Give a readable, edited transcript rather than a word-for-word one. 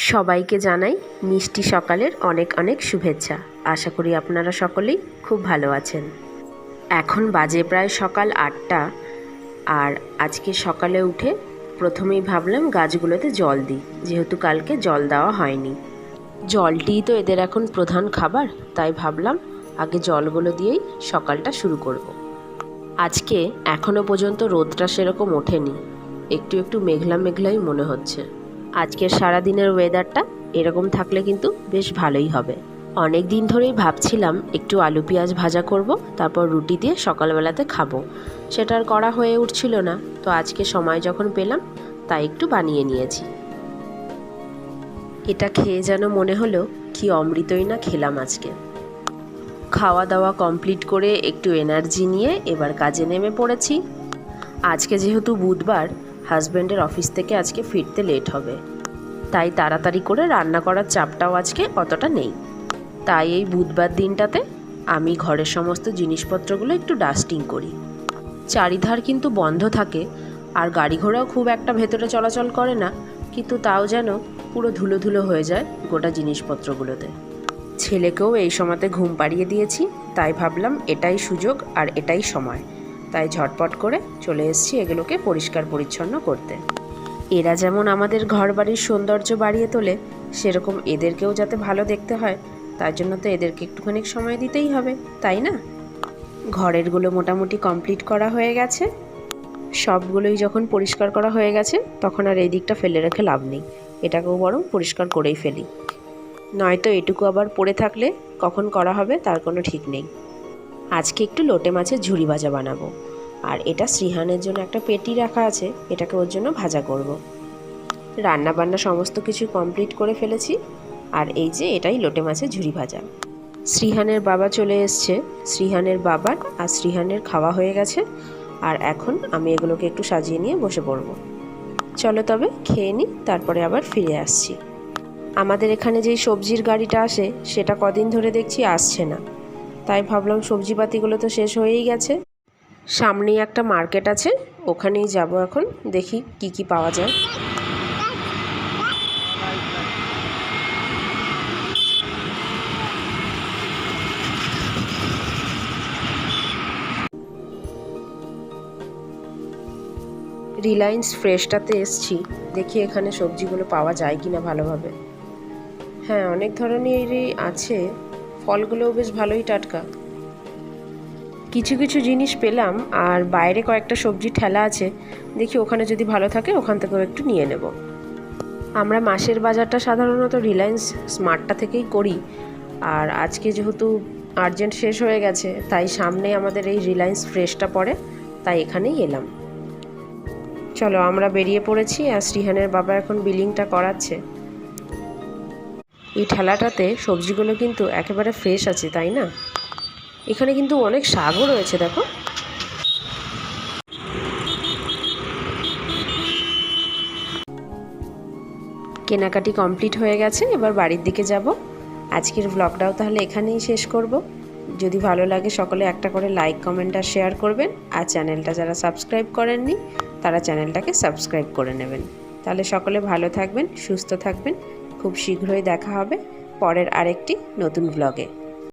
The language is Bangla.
সবাইকে জানাই মিষ্টি সকালের অনেক অনেক শুভেচ্ছা। আশা করি আপনারা সকলেই খুব ভালো আছেন। এখন বাজে প্রায় সকাল 8টা। আর আজকে সকালে উঠে প্রথমেই ভাবলাম গাছগুলোতে জল দিই, যেহেতু কালকে জল দেওয়া হয়নি। জলটিই তো এদের এখন প্রধান খাবার, তাই ভাবলাম আগে জলগুলো দিয়েই সকালটা শুরু করব। আজকে এখনও পর্যন্ত রোদটা সেরকম ওঠেনি, একটু একটু মেঘলা মেঘলাই মনে হচ্ছে। আজকের সারাদিনের ওয়েদারটা এরকম থাকলে কিন্তু বেশ ভালোই হবে। অনেক দিন ধরেই ভাবছিলাম একটু আলু পেঁয়াজ ভাজা করব, তারপর রুটি দিয়ে সকালবেলাতে খাবো। সেটা আর করা হয়ে উঠছিল না, তো আজকে সময় যখন পেলাম তাই একটু বানিয়ে নিয়েছি। এটা খেয়ে যেন মনে হলো কি অমৃতই না খেলাম আজকে। খাওয়া দাওয়া কমপ্লিট করে একটু এনার্জি নিয়ে এবার কাজে নেমে পড়েছি। আজকে যেহেতু বুধবার, হাজব্যান্ডের অফিস থেকে আজকে ফিরতে লেট হবে, তাই তাড়াতাড়ি করে রান্না করার চাপটাও আজকে অতটা নেই। তাই এই বুধবার দিনটাতে আমি ঘরের সমস্ত জিনিসপত্রগুলো একটু ডাস্টিং করি। চারিধার কিন্তু বন্ধ থাকে, আর গাড়ি ঘোড়াও খুব একটা ভেতরে চলাচল করে না, কিন্তু তাও যেন পুরো ধুলো ধুলো হয়ে যায় গোটা জিনিসপত্রগুলোতে। ছেলেকেও এই সময়তে ঘুম পাড়িয়ে দিয়েছি, তাই ভাবলাম এটাই সুযোগ আর এটাই সময়, তাই ঝটপট করে চলে এসেছি এগুলোকে পরিষ্কার পরিচ্ছন্ন করতে। এরা যেমন আমাদের ঘর বাড়ির সৌন্দর্য বাড়িয়ে তোলে, সেরকম এদেরকেও যাতে ভালো দেখতে হয়, তার জন্য তো এদেরকে একটুখানি সময় দিতেই হবে, তাই না? ঘরেরগুলো মোটামুটি কমপ্লিট করা হয়ে গেছে। সবগুলোই যখন পরিষ্কার করা হয়ে গেছে, তখন আর এই দিকটা ফেলে রেখে লাভ নেই, এটাকেও বরং পরিষ্কার করেই ফেলি। নয়তো এটুকু আবার পড়ে থাকলে কখন করা হবে তার কোনো ঠিক নেই। আজকে একটু লোটে মাছের ঝুরি ভাজা বানাবো, আর এটা শ্রীহানের জন্য একটা পেটি রাখা আছে, এটাকে ওর জন্য ভাজা করব। রান্না বান্না সমস্ত কিছু কমপ্লিট করে ফেলেছি, আর এই যে এটাই লোটে মাছের ঝুরি ভাজা। শ্রীহানের বাবা চলে এসছে, শ্রীহানের বাবার আর শ্রীহানের খাওয়া হয়ে গেছে, আর এখন আমি এগুলোকে একটু সাজিয়ে নিয়ে বসে পড়ব। চলো তবে খেয়ে নিই, তারপরে আবার ফিরে আসছি। আমাদের এখানে যেই সবজির গাড়িটা আসে, সেটা কদিন ধরে দেখছি আসছে না, তাই ভাবলাম সবজিপাতিগুলো তো শেষ হয়েই গেছে। সামনেই একটা মার্কেট আছে, ওখানেই যাব এখন, দেখি কি কি পাওয়া যায়। রিলায়েন্স ফ্রেশটাতে এসছি, দেখি এখানে সবজিগুলো পাওয়া যায় কিনা ভালোভাবে। হ্যাঁ, অনেক ধরনেরই আছে, ফলগুলোও বেশ ভালোই টাটকা। কিছু কিছু জিনিস পেলাম, আর বাইরে কয়েকটা সবজির ঠেলা আছে, দেখি ওখানে যদি ভালো থাকে ওখান থেকেও একটু নিয়ে নেব। আমরা মাসের বাজারটা সাধারণত রিলায়েন্স স্মার্টটা থেকেই করি, আর আজকে যেহেতু আর্জেন্ট শেষ হয়ে গেছে, তাই সামনে আমাদের এই রিলায়েন্স ফ্রেশটা পড়ে, তাই এখানেই এলাম। চলো আমরা বেরিয়ে পড়েছি, আর শ্রীহানের বাবা এখন বিলিংটা করাচ্ছে। এই ঠেলাটাতে সবজিগুলো কিন্তু একেবারে ফ্রেশ আছে, তাই না? এখানে কিন্তু অনেক শাকও রয়েছে, দেখো। কেনাকাটি কমপ্লিট হয়ে গেছে, এবার বাড়ির দিকে যাব। আজকের ব্লগটাও তাহলে এখানেই শেষ করব। যদি ভালো লাগে সকলে একটা করে লাইক, কমেন্ট আর শেয়ার করবেন, আর চ্যানেলটা যারা সাবস্ক্রাইব করেননি তারা চ্যানেলটাকে সাবস্ক্রাইব করে নেবেন। তাহলে সকলে ভালো থাকবেন, সুস্থ থাকবেন। খুব শীঘ্রই দেখা হবে পরের আরেকটি নতুন ব্লগে।